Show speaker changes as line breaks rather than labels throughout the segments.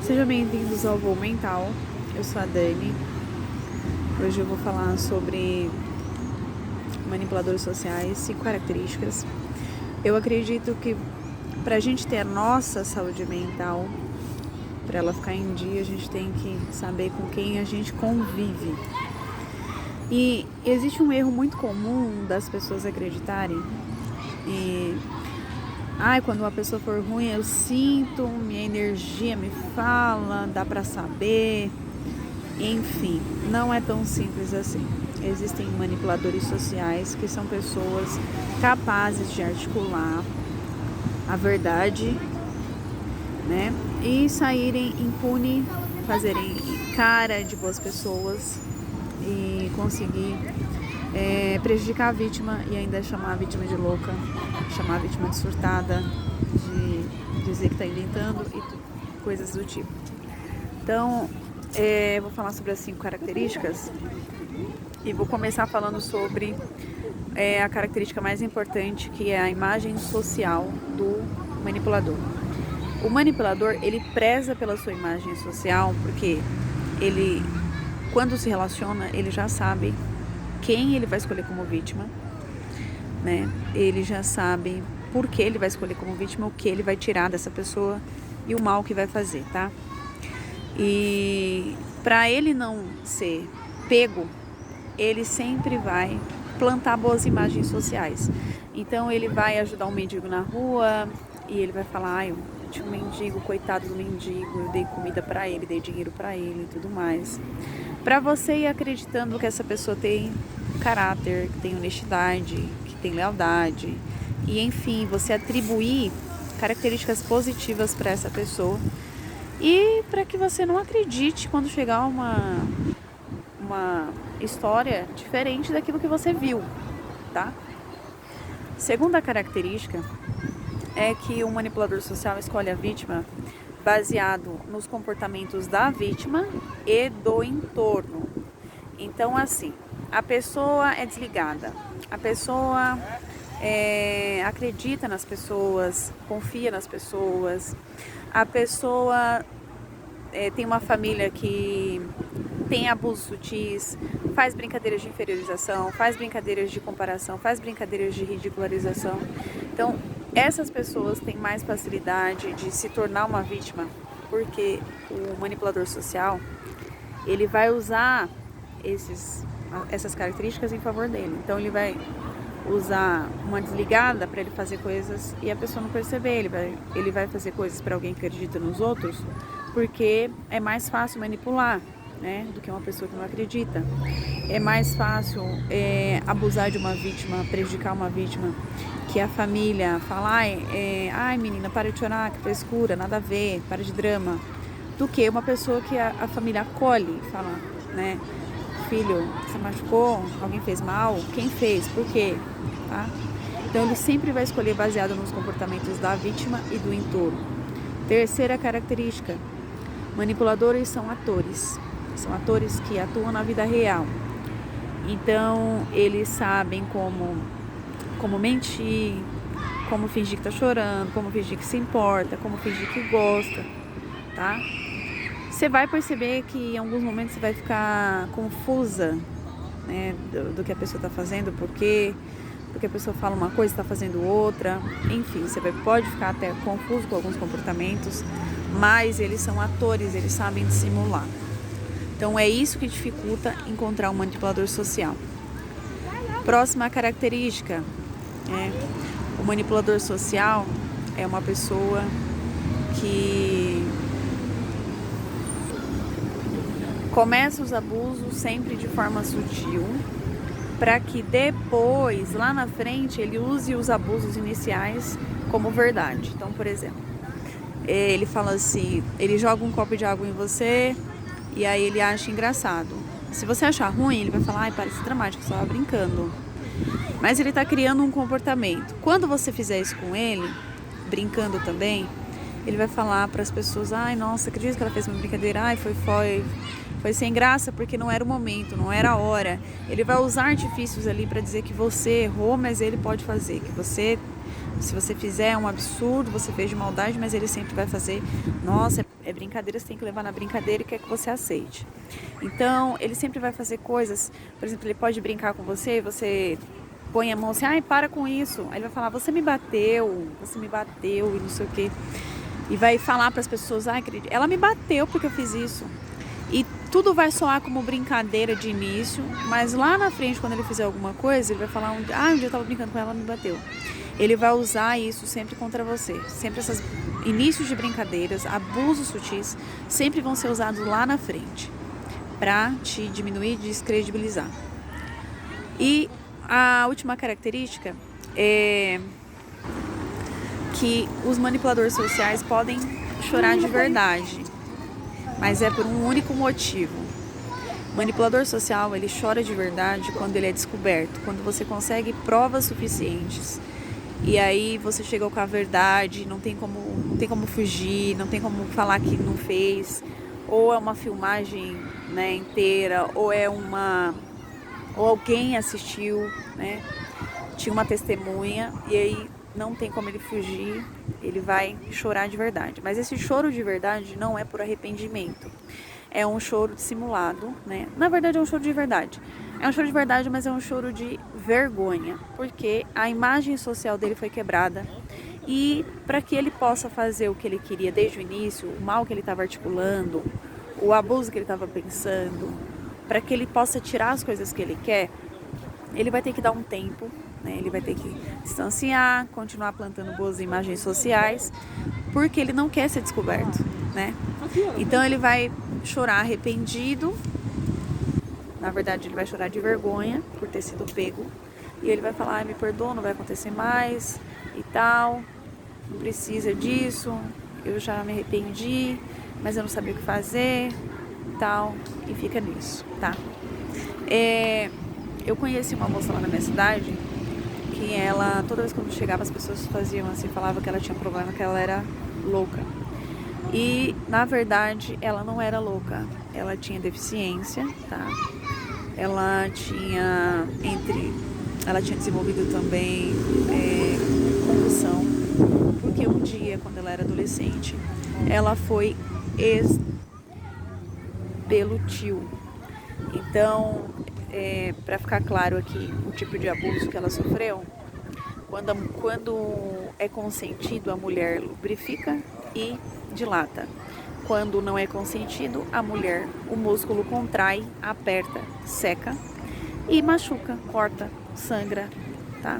Sejam bem-vindos ao Voo Mental. Eu sou a Dani. Hoje eu vou falar sobre manipuladores sociais, 5 características. Eu acredito que para a gente ter a nossa saúde mental, para ela ficar em dia, a gente tem que saber com quem a gente convive. E existe um erro muito comum das pessoas acreditarem quando uma pessoa for ruim, eu sinto, minha energia me fala, dá pra saber. Enfim, não é tão simples assim. Existem manipuladores sociais que são pessoas capazes de articular a verdade, né? E saírem impune, fazerem cara de boas pessoas e conseguir prejudicar a vítima e ainda chamar a vítima de louca, chamar a vítima de surtada, de dizer que está inventando e coisas do tipo. Então, vou falar sobre as 5 características e vou começar falando sobre a característica mais importante, que é a imagem social do manipulador. O manipulador, ele preza pela sua imagem social porque ele, quando se relaciona, ele já sabe quem ele vai escolher como vítima, né? Ele já sabe por que ele vai escolher como vítima, o que ele vai tirar dessa pessoa e o mal que vai fazer, tá? E para ele não ser pego, ele sempre vai plantar boas imagens sociais. Então ele vai ajudar um mendigo na rua e ele vai falar, eu tinha um mendigo, coitado do mendigo, eu dei comida para ele, dei dinheiro para ele e tudo mais. Para você ir acreditando que essa pessoa tem caráter, que tem honestidade, que tem lealdade e enfim, você atribuir características positivas para essa pessoa e para que você não acredite quando chegar uma história diferente daquilo que você viu, tá? Segunda característica é que o manipulador social escolhe a vítima baseado nos comportamentos da vítima e do entorno. Então, assim, a pessoa é desligada, a pessoa acredita nas pessoas, confia nas pessoas, a pessoa tem uma família que tem abusos sutis, faz brincadeiras de inferiorização, faz brincadeiras de comparação, faz brincadeiras de ridicularização. Então, essas pessoas têm mais facilidade de se tornar uma vítima, porque o manipulador social, ele vai usar essas características em favor dele. Então, ele vai usar uma desligada para ele fazer coisas e a pessoa não perceber. Ele vai fazer coisas para alguém que acredita nos outros, porque é mais fácil manipular, né, do que uma pessoa que não acredita. É mais fácil abusar de uma vítima, prejudicar uma vítima, que a família fala, ai menina, para de chorar, que frescura, nada a ver, para de drama, do que uma pessoa que a família acolhe, fala, né, filho, você machucou, alguém fez mal, quem fez, por quê, tá? Então ele sempre vai escolher baseado nos comportamentos da vítima e do entorno. Terceira característica, manipuladores são atores que atuam na vida real. Então, eles sabem como mentir, como fingir que tá chorando, como fingir que se importa, como fingir que gosta, tá? Você vai perceber que em alguns momentos você vai ficar confusa, né, do que a pessoa tá fazendo, porque a pessoa fala uma coisa e está fazendo outra. Enfim, você pode ficar até confuso com alguns comportamentos, mas eles são atores, eles sabem dissimular. Então é isso que dificulta encontrar um manipulador social. Próxima característica, o manipulador social é uma pessoa que começa os abusos sempre de forma sutil, para que depois, lá na frente, ele use os abusos iniciais como verdade. Então, por exemplo, ele fala assim, ele joga um copo de água em você e aí ele acha engraçado. Se você achar ruim, ele vai falar, parece dramático, só tava brincando. Mas ele tá criando um comportamento. Quando você fizer isso com ele, brincando também, ele vai falar para as pessoas, nossa, acredito que ela fez uma brincadeira, foi sem graça porque não era o momento, não era a hora. Ele vai usar artifícios ali para dizer que você errou, mas ele pode fazer, que você Se você fizer um absurdo, você fez de maldade, mas ele sempre vai fazer, nossa, é brincadeira, você tem que levar na brincadeira e quer que você aceite. Então, ele sempre vai fazer coisas, por exemplo, ele pode brincar com você, você põe a mão assim, ai, para com isso. Aí ele vai falar, você me bateu e não sei o quê. E vai falar para as pessoas, ai, ela me bateu porque eu fiz isso. E tudo vai soar como brincadeira de início, mas lá na frente, quando ele fizer alguma coisa, ele vai falar, um dia eu tava brincando com ela, ela me bateu. Ele vai usar isso sempre contra você. Sempre esses inícios de brincadeiras, abusos sutis, sempre vão ser usados lá na frente para te diminuir e descredibilizar. E a última característica é que os manipuladores sociais podem chorar de verdade, mas é por um único motivo. O manipulador social, ele chora de verdade quando ele é descoberto, quando você consegue provas suficientes. E aí você chega com a verdade, não tem como fugir, não tem como falar que não fez. Ou é uma filmagem, né, inteira, ou alguém assistiu, né? Tinha uma testemunha e aí não tem como ele fugir, ele vai chorar de verdade. Mas esse choro de verdade não é por arrependimento. É um choro dissimulado, né? Na verdade é um choro de verdade. É um choro de verdade, mas é um choro de vergonha, porque a imagem social dele foi quebrada. E para que ele possa fazer o que ele queria desde o início, o mal que ele estava articulando, o abuso que ele estava pensando, para que ele possa tirar as coisas que ele quer, ele vai ter que dar um tempo, né? Ele vai ter que distanciar, continuar plantando boas imagens sociais, porque ele não quer ser descoberto, né? Então ele vai chorar arrependido, na verdade ele vai chorar de vergonha por ter sido pego, e ele vai falar, me perdoa, não vai acontecer mais e tal, não precisa disso, eu já me arrependi, mas eu não sabia o que fazer e tal, e fica nisso, tá? Eu conheci uma moça lá na minha cidade, que ela, toda vez que eu chegava, as pessoas faziam assim, falavam que ela tinha problema, que ela era louca. E, na verdade, ela não era louca, ela tinha deficiência, tá? Ela tinha desenvolvido também convulsão, porque um dia, quando ela era adolescente, ela foi pelo tio. Então, para ficar claro aqui o tipo de abuso que ela sofreu, quando é consentido, a mulher lubrifica e dilata. Quando não é consentido, o músculo contrai, aperta, seca e machuca, corta, sangra, tá?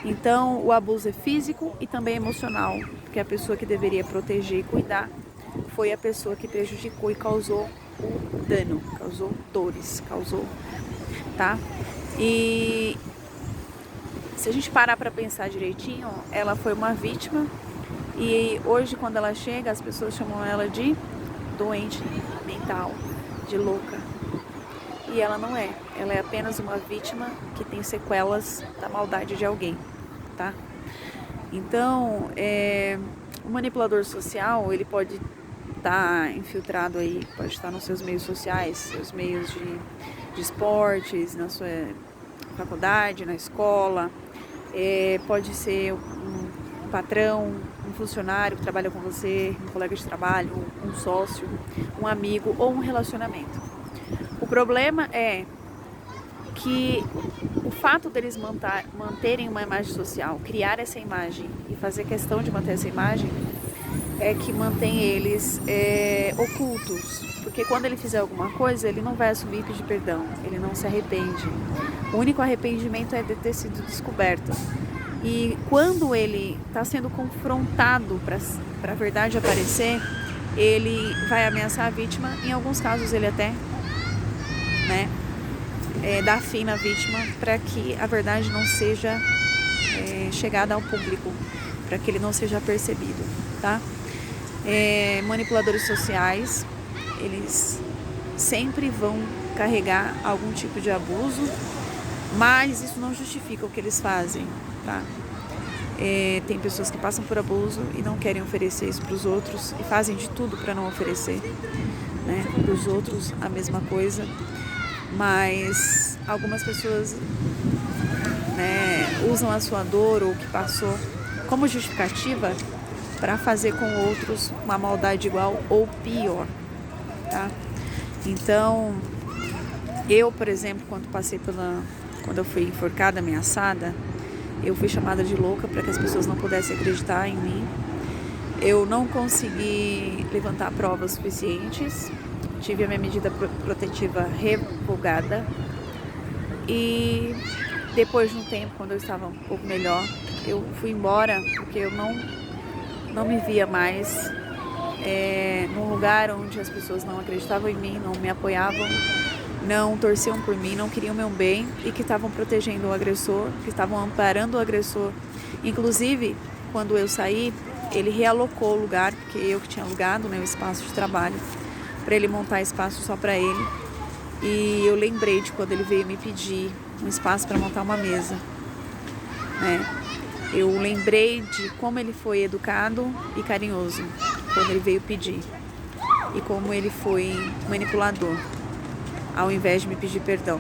Então, o abuso é físico e também emocional, porque a pessoa que deveria proteger e cuidar foi a pessoa que prejudicou e causou o dano, causou dores, tá? E se a gente parar para pensar direitinho, ela foi uma vítima e hoje, quando ela chega, as pessoas chamam ela de doente mental, de louca. E ela não é, ela é apenas uma vítima que tem sequelas da maldade de alguém, tá? Então, o manipulador social, ele pode estar infiltrado aí, pode estar nos seus meios sociais, seus meios de esportes, na sua faculdade, na escola, pode ser um patrão, um funcionário que trabalha com você, um colega de trabalho, um sócio, um amigo ou um relacionamento. O problema é que o fato deles manterem uma imagem social, criar essa imagem e fazer questão de manter essa imagem, é que mantém eles ocultos. Porque quando ele fizer alguma coisa, ele não vai assumir e pedir perdão, ele não se arrepende. O único arrependimento é de ter sido descoberto. E quando ele está sendo confrontado para a verdade aparecer, ele vai ameaçar a vítima. Em alguns casos ele até dá fim na vítima para que a verdade não seja chegada ao público, para que ele não seja percebido, tá? Manipuladores sociais, eles sempre vão carregar algum tipo de abuso, mas isso não justifica o que eles fazem, tá? Tem pessoas que passam por abuso e não querem oferecer isso para os outros e fazem de tudo para não oferecer, né, para os outros a mesma coisa, mas algumas pessoas, né, usam a sua dor ou o que passou como justificativa para fazer com outros uma maldade igual ou pior, tá? Então, eu, por exemplo, quando eu fui enforcada, ameaçada, eu fui chamada de louca para que as pessoas não pudessem acreditar em mim. Eu não consegui levantar provas suficientes, tive a minha medida protetiva revogada e depois de um tempo, quando eu estava um pouco melhor, eu fui embora porque eu não me via mais num lugar onde as pessoas não acreditavam em mim, não me apoiavam, não torciam por mim, não queriam meu bem e que estavam protegendo o agressor, que estavam amparando o agressor. Inclusive, quando eu saí, ele realocou o lugar, porque eu que tinha alugado, né, o espaço de trabalho, para ele montar espaço só para ele. E eu lembrei de quando ele veio me pedir um espaço para montar uma mesa, né? Eu lembrei de como ele foi educado e carinhoso quando ele veio pedir e como ele foi manipulador, ao invés de me pedir perdão.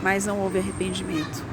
Mas não houve arrependimento.